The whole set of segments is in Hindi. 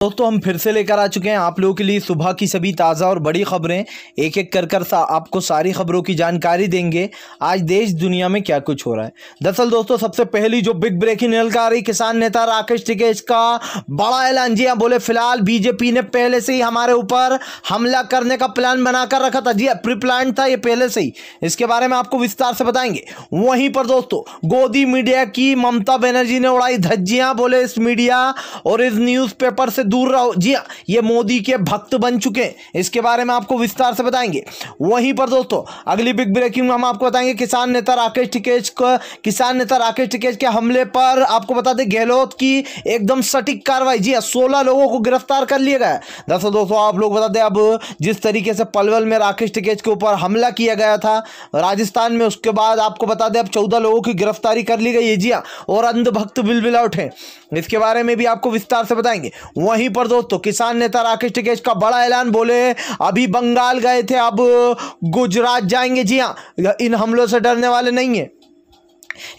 दोस्तों हम फिर से लेकर आ चुके हैं आप लोगों के लिए सुबह की सभी ताज़ा और बड़ी खबरें। एक एक कर आपको सारी खबरों की जानकारी देंगे आज देश दुनिया में क्या कुछ हो रहा है। दरअसल दोस्तों सबसे पहली जो बिग ब्रेकिंग निकल आ रही, किसान नेता राकेश टिकैत का बड़ा ऐलान। जी हाँ, बोले फिलहाल बीजेपी ने पहले से ही हमारे ऊपर हमला करने का प्लान बनाकर रखा था। जी हाँ, प्री प्लान था ये पहले से ही। इसके बारे में आपको विस्तार से बताएंगे। वहीं पर दोस्तों गोदी मीडिया की ममता बनर्जी ने उड़ाई धज्जियां। बोले इस मीडिया और इस न्यूज़पेपर से दूर रहो। जी हाँ, ये मोदी के भक्त बन चुके हैं। इसके बारे में आपको विस्तार से बताएंगे। वहीं पर दोस्तों अगली बिग ब्रेकिंग में हम आपको बताएंगे किसान नेता राकेश टिकैत के हमले पर आपको बता दें गहलोत की एकदम सटीक कार्रवाई। जी हाँ, 16 लोगों को गिरफ्तार कर लिया गया। दरअसल दोस्तों आप लोग बता दें अब जिस तरीके से पलवल में राकेश टिकैत के ऊपर हमला किया गया था राजस्थान में, उसके बाद आपको बता दें अब 14 लोगों की गिरफ्तारी कर ली गई है। जी हाँ, और अंधभक्त बिलबिला उठे। इसके बारे में भी आपको विस्तार से बताएंगे। वहीं पर दोस्तों किसान नेता राकेश टिकैत का बड़ा ऐलान। बोले अभी बंगाल गए थे, अब गुजरात जाएंगे। जी हाँ, इन हमलों से डरने वाले नहीं है।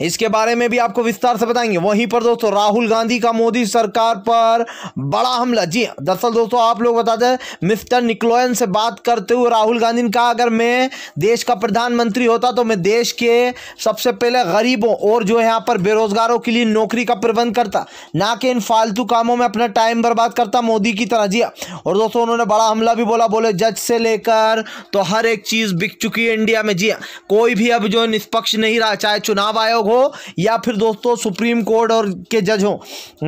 इसके बारे में भी आपको विस्तार से बताएंगे। वहीं पर दोस्तों राहुल गांधी का मोदी सरकार पर बड़ा हमला। जी हाँ, दरअसल दोस्तों आप लोग बता दें मिस्टर निकोलन से बात करते हुए राहुल गांधी ने कहा अगर मैं देश का प्रधानमंत्री होता तो मैं देश के सबसे पहले गरीबों और जो यहाँ पर बेरोजगारों के लिए नौकरी का प्रबंध करता, ना कि इन फालतू कामों में अपना टाइम बर्बाद करता मोदी की तरह। जी हाँ, और दोस्तों उन्होंने बड़ा हमला भी बोला। बोले जज से लेकर तो हर एक चीज बिक चुकी है इंडिया में। जी हाँ, कोई भी अब जो निष्पक्ष नहीं रहा, चाहे चुनाव आयोग हो या फिर दोस्तों सुप्रीम कोर्ट और के जज हो।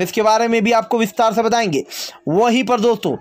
इसके बारे में भी आपको विस्तार से बताएंगे। वहीं पर दोस्तों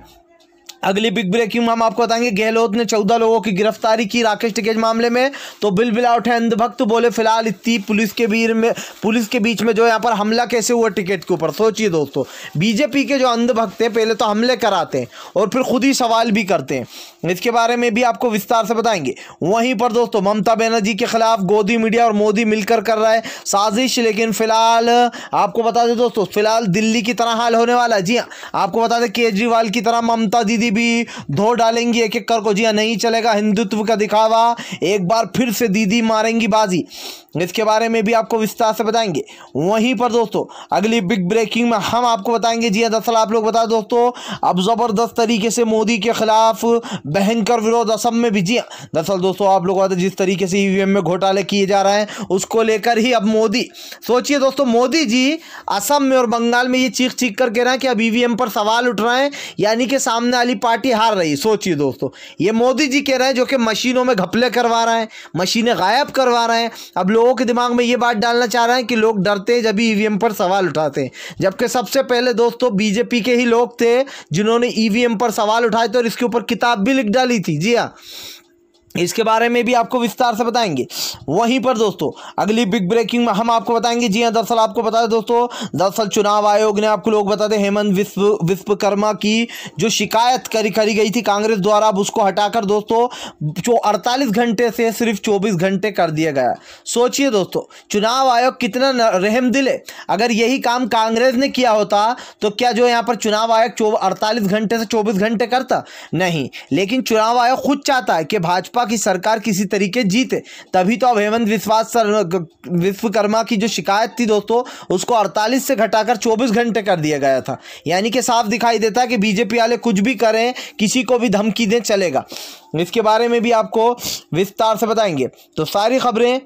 अगली बिग ब्रेकिंग में हम आपको बताएंगे गहलोत ने 14 लोगों की गिरफ्तारी की राकेश टिकैत मामले में, तो बिलबिला उठे अंधभक्त। बोले फिलहाल इतनी पुलिस के बीच में जो यहाँ पर हमला कैसे हुआ टिकैत के ऊपर। सोचिए दोस्तों, बीजेपी के जो अंधभक्त हैं पहले तो हमले कराते हैं और फिर खुद ही सवाल भी करते हैं। इसके बारे में भी आपको विस्तार से बताएंगे। वहीं पर दोस्तों ममता बनर्जी के खिलाफ गोदी मीडिया और मोदी मिलकर कर रहा है साजिश, लेकिन फिलहाल आपको बता दें दोस्तों फिलहाल दिल्ली की तरह हाल होने वाला है। जी हाँ, आपको बता दें केजरीवाल की तरह ममता दीदी भी धो डालेंगी एक एक कर को। जी हाँ, नहीं चलेगा हिंदुत्व का दिखावा, एक बार फिर से दीदी मारेंगी बाजी। इसके बारे में भी आपको विस्तार से बताएंगे। वहीं पर दोस्तों अगली बिग ब्रेकिंग में हम आपको बताएंगे। जी हाँ, दरअसल आप लोग बता दोस्तों अब जबरदस्त तरीके से मोदी के खिलाफ भयंकर विरोध असम में भी। जी हाँ, दरअसल दोस्तों आप लोग बताते जिस तरीके से ईवीएम में घोटाले किए जा रहे हैं उसको लेकर ही अब मोदी, सोचिए दोस्तों मोदी जी असम में और बंगाल में ये चीख चीख कर कह रहे हैं कि अब ईवीएम पर सवाल उठ रहे हैं, यानी कि सामने वाली पार्टी हार रही है। सोचिए दोस्तों ये मोदी जी कह रहे हैं जो कि मशीनों में घपले करवा रहे हैं, मशीनें गायब करवा रहे हैं। अब लोगों के दिमाग में ये बात डालना चाह रहे हैं कि लोग डरते हैं जब ईवीएम पर सवाल उठाते हैं, जबकि सबसे पहले दोस्तों बीजेपी के ही लोग थे जिन्होंने ईवीएम पर सवाल उठाए थे और इसके ऊपर किताब भी लिख डाली थी। जी हाँ, इसके बारे में भी आपको विस्तार से बताएंगे। वहीं पर दोस्तों अगली बिग ब्रेकिंग में हम आपको बताएंगे। जी हां, दरअसल आपको बता दें दोस्तों दरअसल चुनाव आयोग ने आपको लोग बता दें हेमंत विश्वकर्मा की जो शिकायत करी गई थी कांग्रेस द्वारा, अब उसको हटाकर दोस्तों जो 48 घंटे से सिर्फ 24 घंटे कर दिया गया। सोचिए दोस्तों चुनाव आयोग कितना रहमदिल है। अगर यही काम कांग्रेस ने किया होता तो क्या जो यहाँ पर चुनाव आयोग 48 घंटे से 24 घंटे करता? नहीं, लेकिन चुनाव आयोग खुद चाहता है कि भाजपा की सरकार किसी तरीके जीते, तभी तो अब हेमंत विश्वकर्मा की जो शिकायत थी दोस्तों उसको 48 से घटाकर 24 घंटे कर दिया गया था। यानी कि साफ दिखाई देता है कि बीजेपी वाले कुछ भी करें, किसी को भी धमकी दें, चलेगा। इसके बारे में भी आपको विस्तार से बताएंगे। तो सारी खबरें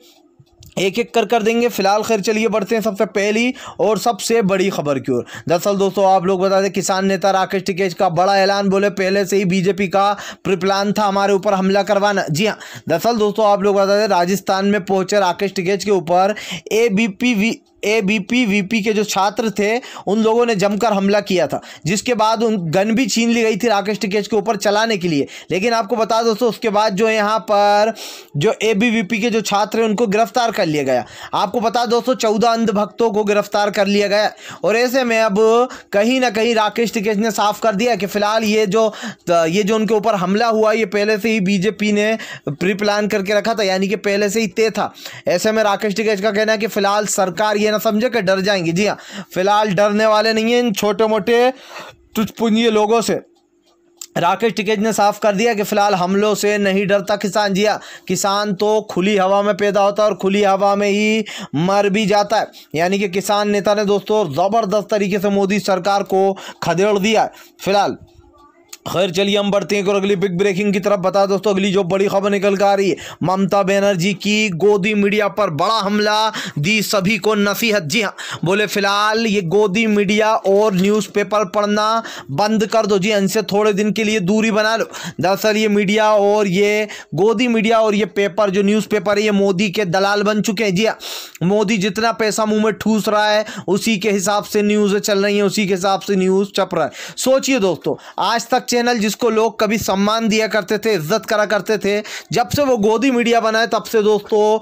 एक एक कर देंगे। फिलहाल खैर चलिए बढ़ते हैं सबसे पहली और सबसे बड़ी खबर की ओर। दरअसल दोस्तों आप लोग बता दें किसान नेता राकेश टिकैत का बड़ा ऐलान। बोले पहले से ही बीजेपी का प्लान था हमारे ऊपर हमला करवाना। जी हाँ, दरअसल दोस्तों आप लोग बता दें राजस्थान में पहुंचे राकेश टिकैत के ऊपर एबीपी वीपी के जो छात्र थे उन लोगों ने जमकर हमला किया था, जिसके बाद उन गन भी छीन ली गई थी राकेश टिकैत के ऊपर चलाने के लिए। लेकिन आपको बता दोस्तों उसके बाद जो यहाँ पर जो एबीवीपी के जो छात्र हैं उनको गिरफ्तार कर लिया गया। आपको बता दोस्तों 14 अंधभक्तों को गिरफ्तार कर लिया गया। और ऐसे में अब कहीं ना कहीं राकेश टिकैत ने साफ कर दिया कि फिलहाल ये जो उनके ऊपर हमला हुआ ये पहले से ही बीजेपी ने प्री प्लान करके रखा था, यानी कि पहले से ही तय था। ऐसे में राकेश टिकैत का कहना है कि फिलहाल सरकार ये ना समझे कि डर जाएंगे। जी हाँ, फिलहाल डरने वाले नहीं हैं इन छोटे मोटे तुझपुंजी लोगों से। राकेश टिकैत ने साफ कर दिया कि फिलहाल हमलों से नहीं डरता किसान। जी हाँ, किसान तो खुली हवा में पैदा होता है और खुली हवा में ही मर भी जाता है। यानी कि किसान नेता ने दोस्तों ज़बरदस्त तरीके से मोदी सरकार को खदेड़ दिया है फिलहाल। खैर चलिए हम बढ़ते हैं और अगली बिग ब्रेकिंग की तरफ। बता दोस्तों अगली जो बड़ी खबर निकल कर आ रही है, ममता बनर्जी की गोदी मीडिया पर बड़ा हमला, दी सभी को नसीहत। जी हाँ, बोले फिलहाल ये गोदी मीडिया और न्यूज़पेपर पढ़ना बंद कर दो। जी, इनसे थोड़े दिन के लिए दूरी बना लो। दरअसल ये मीडिया और ये गोदी मीडिया और ये पेपर जो न्यूज़पेपर है ये मोदी के दलाल बन चुके हैं। जी हाँ, मोदी जितना पैसा मुंह में ठूस रहा है उसी के हिसाब से न्यूज़ चल रही है, उसी के हिसाब से न्यूज़ छप रहा है। सोचिए दोस्तों, आज तक चैनल जिसको लोग कभी सम्मान दिया करते थे, इज्जत करा करते थे, जब से वो गोदी मीडिया बना है तब से दोस्तों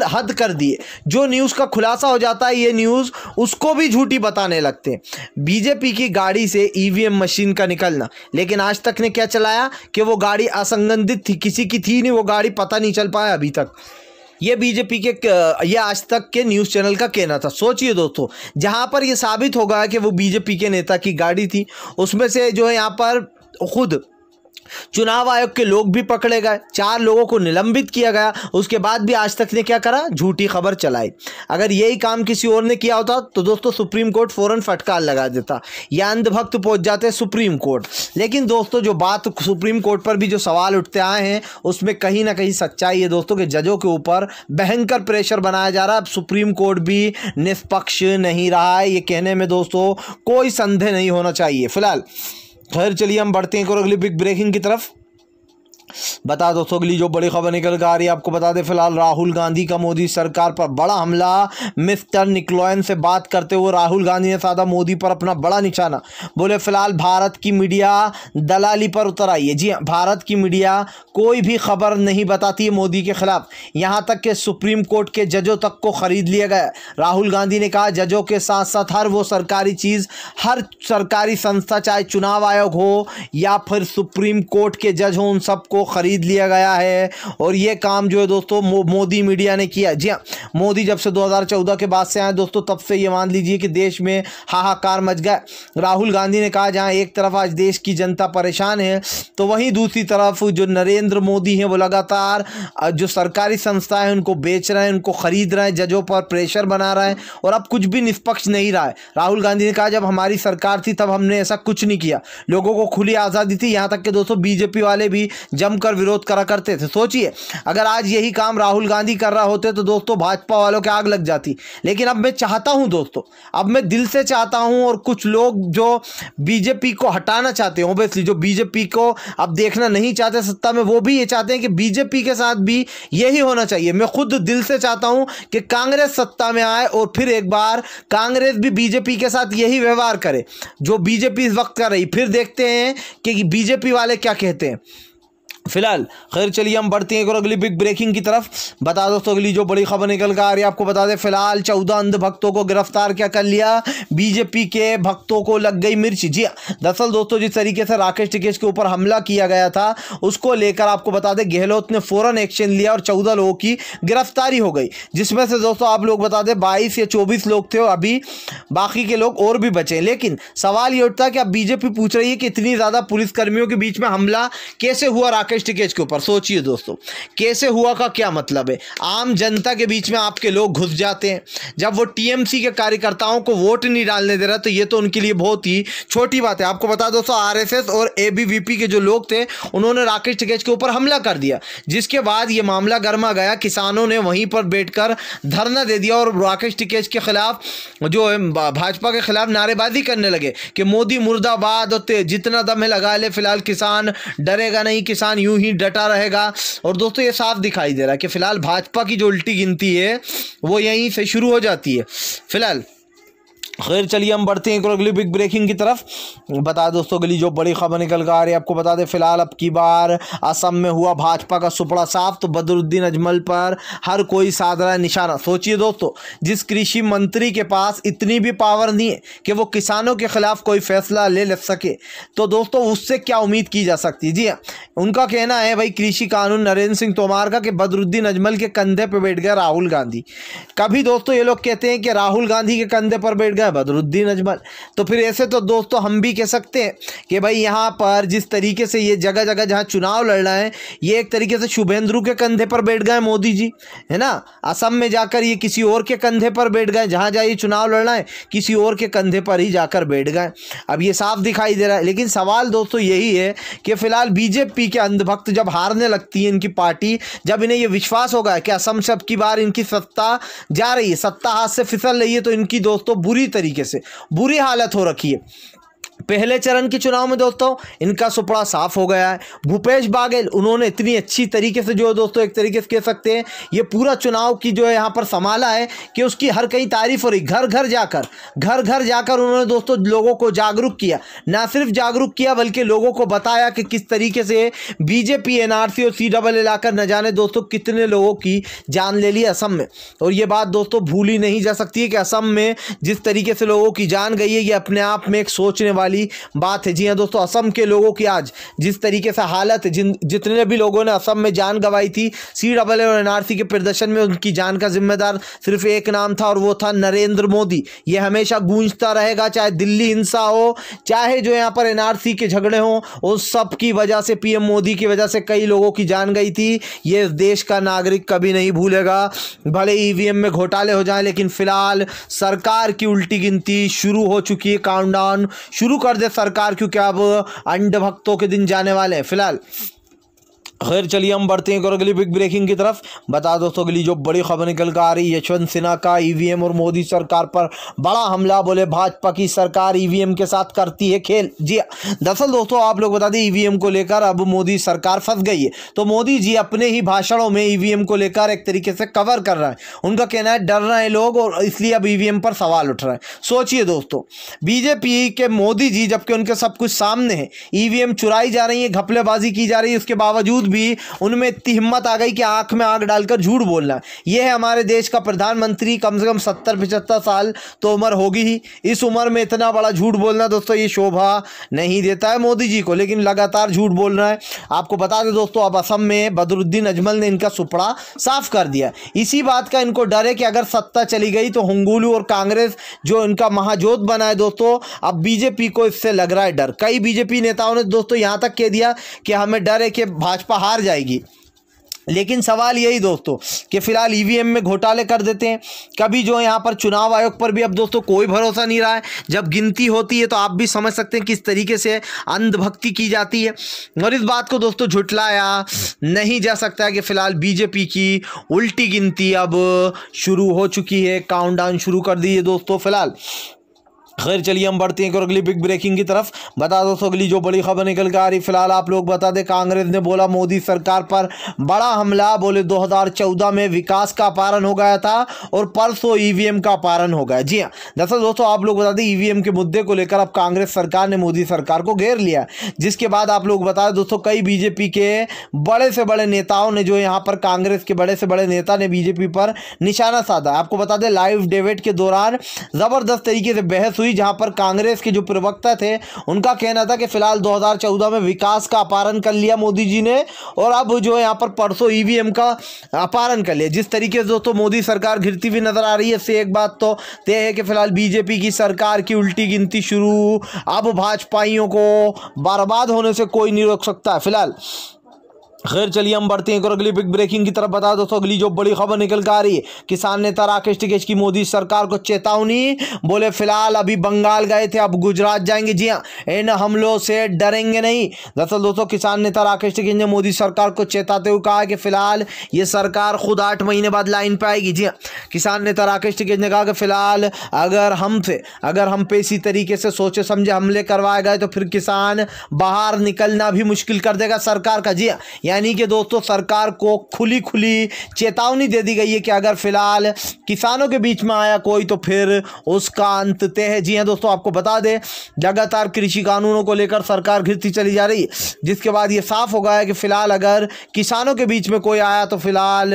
हद कर दिए। जो न्यूज़ का खुलासा हो जाता है ये न्यूज़ उसको भी झूठी बताने लगते हैं। बीजेपी की गाड़ी से ईवीएम मशीन का निकलना, लेकिन आज तक ने क्या चलाया कि वो गाड़ी असंगठित थी, किसी की थी नहीं, वो गाड़ी पता नहीं चल पाया अभी तक। ये बीजेपी के ये आज तक के न्यूज़ चैनल का कहना था। सोचिए दोस्तों, जहां पर ये साबित होगा कि वो बीजेपी के नेता की गाड़ी थी, उसमें से जो है यहाँ पर खुद चुनाव आयोग के लोग भी पकड़े गए, 4 लोगों को निलंबित किया गया। उसके बाद भी आज तक ने क्या करा, झूठी खबर चलाई। अगर यही काम किसी और ने किया होता तो दोस्तों सुप्रीम कोर्ट फौरन फटकार लगा देता या अंधभक्त पहुंच जाते सुप्रीम कोर्ट। लेकिन दोस्तों जो बात सुप्रीम कोर्ट पर भी जो सवाल उठते आए हैं उसमें कहीं ना कहीं सच्चाई है दोस्तों कि जजों के ऊपर भयंकर प्रेशर बनाया जा रहा है। अब सुप्रीम कोर्ट भी निष्पक्ष नहीं रहा है, ये कहने में दोस्तों कोई संदेह नहीं होना चाहिए फिलहाल। खैर चलिए हम बढ़ते हैं और अगली बिग ब्रेकिंग की तरफ। बता दोस्तों अगली जो बड़ी खबर निकल कर आ रही है, आपको बता दें फिलहाल राहुल गांधी का मोदी सरकार पर बड़ा हमला। मिस्टर निकलॉयन से बात करते हुए राहुल गांधी ने साधा मोदी पर अपना बड़ा निशाना। बोले फिलहाल भारत की मीडिया दलाली पर उतर आई है। जी हाँ, भारत की मीडिया कोई भी खबर नहीं बताती है मोदी के खिलाफ, यहाँ तक कि सुप्रीम कोर्ट के जजों तक को खरीद लिया गया। राहुल गांधी ने कहा जजों के साथ साथ हर वो सरकारी चीज़, हर सरकारी संस्था, चाहे चुनाव आयोग हो या फिर सुप्रीम कोर्ट के जज हों, उन सबको खरीद लिया गया है। और ये काम जो है दोस्तों मोदी मीडिया ने किया। जी हाँ, मोदी जब से 2014 के बाद से आए दोस्तों तब से ये मान लीजिए कि देश में हाहाकार मच गया। राहुल गांधी ने कहा जहाँ एक तरफ आज देश की जनता परेशान है तो वहीं दूसरी तरफ जो नरेंद्र मोदी हैं वो लगातार जो सरकारी संस्थाएं हैं उनको बेच रहे हैं, उनको खरीद रहे हैं, जजों पर प्रेशर बना रहे हैं और अब कुछ भी निष्पक्ष नहीं रहा है। राहुल गांधी ने कहा जब हमारी सरकार थी तब हमने ऐसा कुछ नहीं किया, लोगों को खुली आज़ादी थी, यहाँ तक कि दोस्तों बीजेपी वाले भी जमकर विरोध करा करते थे। सोचिए अगर आज यही काम राहुल गांधी कर रहा होते तो दोस्तों भाजपा वालों के आग लग जाती। लेकिन अब मैं चाहता हूं दोस्तों, अब मैं दिल से चाहता हूं और कुछ लोग जो बीजेपी को हटाना चाहते हैं, ओबेसली जो बीजेपी को अब देखना नहीं चाहते सत्ता में, वो भी ये चाहते हैं कि बीजेपी के साथ भी यही होना चाहिए। मैं खुद दिल से चाहता हूं कि कांग्रेस सत्ता में आए और फिर एक बार कांग्रेस भी बीजेपी के साथ यही व्यवहार करे जो बीजेपी इस वक्त कर रही। फिर देखते हैं कि बीजेपी वाले क्या कहते हैं फिलहाल। खैर चलिए हम बढ़ते हैं और अगली बिग ब्रेकिंग की तरफ। बता दोस्तों अगली जो बड़ी खबर निकल कर आ रही है, आपको बता दें फिलहाल 14 अंध भक्तों को गिरफ्तार क्या कर लिया, बीजेपी के भक्तों को लग गई मिर्च। जी दरअसल दोस्तों जिस तरीके से राकेश टिकैत के ऊपर हमला किया गया था उसको लेकर आपको बता दें गहलोत ने फौरन एक्शन लिया और 14 लोगों की गिरफ्तारी हो गई, जिसमें से दोस्तों आप लोग बता दें 22 या 24 लोग थे और अभी बाकी के लोग और भी बचे। लेकिन सवाल ये उठता है कि अब बीजेपी पूछ रही है कि इतनी ज़्यादा पुलिसकर्मियों के बीच में हमला कैसे हुआ राकेश टिकैत के ऊपर। सोचिए दोस्तों कैसे हुआ का क्या मतलब है, आम जनता के बीच में आपके लोग घुस जाते हैं। जब वो टीएमसी के कार्यकर्ताओं को वोट नहीं डालने दे रहा तो ये तो उनके लिए बहुत ही छोटी बात है। आपको बता दोस्तों आरएसएस और एबीवीपी के जो लोग थे उन्होंने राकेश टिकैत के ऊपर हमला कर दिया, जिसके बाद ये मामला गर्मा गया। किसानों ने वहीं पर बैठकर धरना दे दिया और राकेश टिकैत के खिलाफ जो भाजपा के खिलाफ नारेबाजी करने लगे कि मोदी मुर्दाबाद और जितना दम है लगा ले, फिलहाल किसान डरेगा नहीं, किसान यूं ही डटा रहेगा। और दोस्तों ये साफ दिखाई दे रहा है कि फिलहाल भाजपा की जो उल्टी गिनती है वो यहीं से शुरू हो जाती है फिलहाल। खैर चलिए हम बढ़ते हैं अगली बिग ब्रेकिंग की तरफ। बता दोस्तों अगली जो बड़ी खबर निकल कर आ रही है, आपको बता दें फिलहाल अब की बार असम में हुआ भाजपा का सुपड़ा साफ, तो बदरुद्दीन अजमल पर हर कोई साध रहा है निशाना। सोचिए दोस्तों जिस कृषि मंत्री के पास इतनी भी पावर नहीं है कि वो किसानों के खिलाफ कोई फैसला ले सके, तो दोस्तों उससे क्या उम्मीद की जा सकती है। जी हाँ, उनका कहना है भाई कृषि कानून नरेंद्र सिंह तोमर का कि बदरुद्दीन अजमल के कंधे पर बैठ गया राहुल गांधी। कभी दोस्तों ये लोग कहते हैं कि राहुल गांधी के कंधे पर बैठ गया गए बदरुद्दीन अजमल। तो फिर ऐसे तो दोस्तों हम भी कह सकते हैं कि भाई यहाँ पर जिस तरीके से ये जगह जगह जहाँ चुनाव लड़ रहे हैं, ये एक तरीके से शुभेंदु के कंधे पर बैठ गए मोदी जी, है ना। असम में जाकर ये किसी और के कंधे पर बैठ गए, जहाँ जहाँ ये चुनाव लड़ना है किसी और के कंधे पर ही जाकर बैठ गए। अब ये साफ दिखाई दे रहा है। लेकिन सवाल दोस्तों यही है कि फिलहाल बीजेपी के अंधभक्त जब हारने लगती है इनकी पार्टी, जब इन्हें ये विश्वास होगा कि असम से अब की बार इनकी सत्ता जा रही है, सत्ता हाथ से फिसल रही है, तो इनकी दोस्तों बुरी तरीके से बुरी हालत हो रखी है। पहले चरण के चुनाव में दोस्तों इनका सुपड़ा साफ हो गया है। भूपेश बाघेल उन्होंने इतनी अच्छी तरीके से जो दोस्तों एक तरीके से कह सकते हैं ये पूरा चुनाव की जो है यहाँ पर संभाला है कि उसकी हर कहीं तारीफ हो रही। घर घर जाकर उन्होंने दोस्तों लोगों को जागरूक किया, ना सिर्फ जागरूक किया बल्कि लोगों को बताया कि किस तरीके से बीजेपी एनआरसी और CAA लाकर न जाने दोस्तों कितने लोगों की जान ले ली असम में। और ये बात दोस्तों भूली नहीं जा सकती है कि असम में जिस तरीके से लोगों की जान गई है, ये अपने आप में एक सोचने वाली बात है। जी हाँ दोस्तों, असम के लोगों की आज जिस तरीके से हालत है, जितने भी लोगों ने असम में जान गंवाई थी CAA और एनआरसी के प्रदर्शन में, उनकी जान का जिम्मेदार सिर्फ एक नाम था और वो था नरेंद्र मोदी। ये हमेशा गूंजता रहेगा, चाहे दिल्ली हिंसा हो, चाहे जो यहाँ पर एनआरसी के झगड़े हों, उस सब की वजह से PM मोदी की वजह से कई लोगों की जान गई थी। ये देश का नागरिक कभी नहीं भूलेगा। भले EVM में घोटाले हो जाए, लेकिन फिलहाल सरकार की उल्टी गिनती शुरू हो चुकी है। काउंटडाउन शुरू कर दे सरकार, क्योंकि अब अंधभक्तों के दिन जाने वाले हैं फिलहाल। खैर चलिए हम बढ़ते हैं अगली बिग ब्रेकिंग की तरफ। बता दोस्तों अगली जो बड़ी खबर निकल कर आ रही है, यशवंत सिन्हा का EVM और मोदी सरकार पर बड़ा हमला। बोले भाजपा की सरकार EVM के साथ करती है खेल। जी दरअसल दोस्तों आप लोग बता दें EVM को लेकर अब मोदी सरकार फंस गई है। तो मोदी जी अपने ही भाषणों में EVM को लेकर एक तरीके से कवर कर रहे हैं। उनका कहना है डर रहे हैं लोग और इसलिए अब EVM पर सवाल उठ रहे हैं। सोचिए दोस्तों, बीजेपी के मोदी जी जबकि उनके सब कुछ सामने है, EVM चुराई जा रही है, घपलेबाजी की जा रही है, उसके बावजूद भी उनमें इतनी हिम्मत आ गई कि आंख में आंख डालकर झूठ बोलना। यह है हमारे देश का प्रधानमंत्री, कम से कम 70-75 साल तो उम्र होगी ही। इस उम्र में इतना बड़ा झूठ बोलना दोस्तों ये शोभा नहीं देता है मोदी जी को, लेकिन लगातार झूठ बोल रहा है। आपको बता दें दोस्तों अब असम में बदरुद्दीन अजमल ने इनका सुपड़ा साफ कर दिया। इसी बात का इनको डर है कि अगर सत्ता चली गई तो हुंगुलू और कांग्रेस जो इनका महाजोत बना है दोस्तों, अब बीजेपी को इससे लग रहा है डर। कई बीजेपी नेताओं ने दोस्तों यहां तक कह दिया कि हमें डर है कि भाजपा हार जाएगी। लेकिन सवाल यही दोस्तों कि फिलहाल EVM में घोटाले कर देते हैं। कभी जो यहाँ पर चुनाव आयोग पर भी अब दोस्तों कोई भरोसा नहीं रहा है। जब गिनती होती है तो आप भी समझ सकते हैं किस तरीके से अंधभक्ति की जाती है। और इस बात को दोस्तों झुठलाया नहीं जा सकता है कि फिलहाल बीजेपी की उल्टी गिनती अब शुरू हो चुकी है। काउंटडाउन शुरू कर दी है दोस्तों फिलहाल। खैर चलिए हम बढ़ते हैं और अगली बिग ब्रेकिंग की तरफ। बता दोस्तों अगली जो बड़ी खबर निकल कर आ रही फिलहाल आप लोग बता दें, कांग्रेस ने बोला मोदी सरकार पर बड़ा हमला। बोले 2014 में विकास का अपहरण हो गया था और परसों EVM का अपहरण हो गया। जी हाँ दरअसल दोस्तों आप लोग बता दें EVM के मुद्दे को लेकर अब कांग्रेस सरकार ने मोदी सरकार को घेर लिया, जिसके बाद आप लोग बता दें दोस्तों कई बीजेपी के बड़े से बड़े नेताओं ने जो यहाँ पर कांग्रेस के बड़े से बड़े नेता ने बीजेपी पर निशाना साधा। आपको बता दें लाइव डिबेट के दौरान जबरदस्त तरीके से बहस, जहां पर कांग्रेस के जो प्रवक्ता थे उनका कहना था कि फिलहाल 2014 में विकास का अपहरण कर लिया मोदी जी ने और अब जो है यहां पर परसों EVM का अपहरण कर लिया। जिस तरीके से दोस्तों मोदी सरकार घिरती हुई नजर आ रही है, इससे एक बात तो तय है कि फिलहाल बीजेपी की सरकार की उल्टी गिनती शुरू। अब भाजपाइयों को बर्बाद होने से कोई नहीं रोक सकता है फिलहाल। खैर चलिए हम बढ़ते हैं और अगली बिग ब्रेकिंग की तरफ। बता दोस्तों अगली जो बड़ी खबर निकल कर आ रही है, किसान नेता राकेश टिकैत की मोदी सरकार को चेतावनी। बोले फिलहाल अभी बंगाल गए थे अब गुजरात जाएंगे। जी हाँ इन हमलों से डरेंगे नहीं। दरअसल दोस्तों किसान नेता राकेश टिकैत ने मोदी सरकार को चेताते हुए कहा कि फिलहाल ये सरकार खुद 8 महीने बाद लाइन पे आएगी। जी हाँ किसान नेता राकेश टिकैत ने कहा कि फिलहाल अगर हम पे इसी तरीके से सोचे समझे हमले करवाए गए तो फिर किसान बाहर निकलना भी मुश्किल कर देगा सरकार का। जी हाँ यानी कि दोस्तों सरकार को खुली चेतावनी दे दी गई है कि अगर फिलहाल किसानों के बीच में आया कोई तो फिर उसका अंत तय है। जी हां दोस्तों आपको बता दें लगातार कृषि कानूनों को लेकर सरकार घिरती चली जा रही है, जिसके बाद ये साफ हो गया है कि फिलहाल अगर किसानों के बीच में कोई आया तो फिलहाल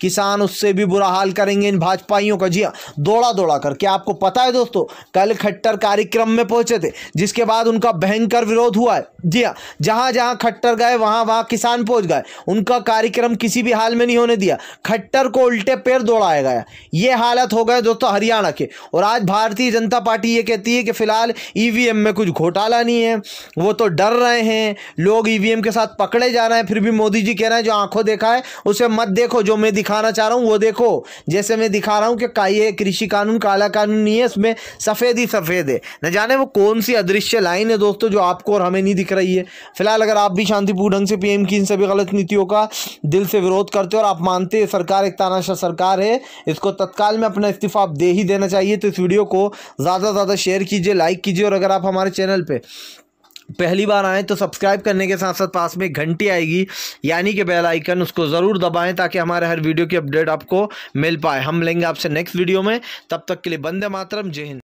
किसान उससे भी बुरा हाल करेंगे इन भाजपाइयों का। जी हाँ दौड़ा कर। क्या आपको पता है दोस्तों कल खट्टर कार्यक्रम में पहुंचे थे, जिसके बाद उनका भयंकर विरोध हुआ है। जी हाँ जहां खट्टर गए वहां किसान पहुंच गए, उनका कार्यक्रम किसी भी हाल में नहीं होने दिया, खट्टर को उल्टे पैर दौड़ाया गया। ये हालत हो गए दोस्तों हरियाणा के। और आज भारतीय जनता पार्टी ये कहती है कि फिलहाल ईवीएम में कुछ घोटाला नहीं है, वो तो डर रहे हैं, लोग ईवीएम के साथ पकड़े जा रहे हैं। फिर भी मोदी जी कह रहे हैं जो आंखों देखा है उसे मत देखो, जो मैं दिखाना चाह रहा हूं वो देखो। जैसे मैं दिखा रहा हूं कि ये कृषि कानून काला कानून नहीं है, इसमें सफेद ही सफेद है। न जाने वो कौन सी अदृश्य लाइन है दोस्तों जो आपको और हमें नहीं दिख रही है। फिलहाल अगर आप भी शांतिपूर्ण ढंग से पीएम की इन सभी गलत नीतियों का दिल से विरोध करते हो और आप मानते हैं सरकार एक तानाशाह सरकार है, इसको तत्काल में अपना इस्तीफा आप दे ही देना चाहिए। तो इस वीडियो को ज़्यादा से ज़्यादा शेयर कीजिए, लाइक कीजिए, और अगर आप हमारे चैनल पे पहली बार आएँ तो सब्सक्राइब करने के साथ साथ पास में घंटी आएगी यानी कि बेल आइकन, उसको ज़रूर दबाएं ताकि हमारे हर वीडियो की अपडेट आपको मिल पाए। हम लेंगे आपसे नेक्स्ट वीडियो में, तब तक के लिए वंदे मातरम, जय हिंद।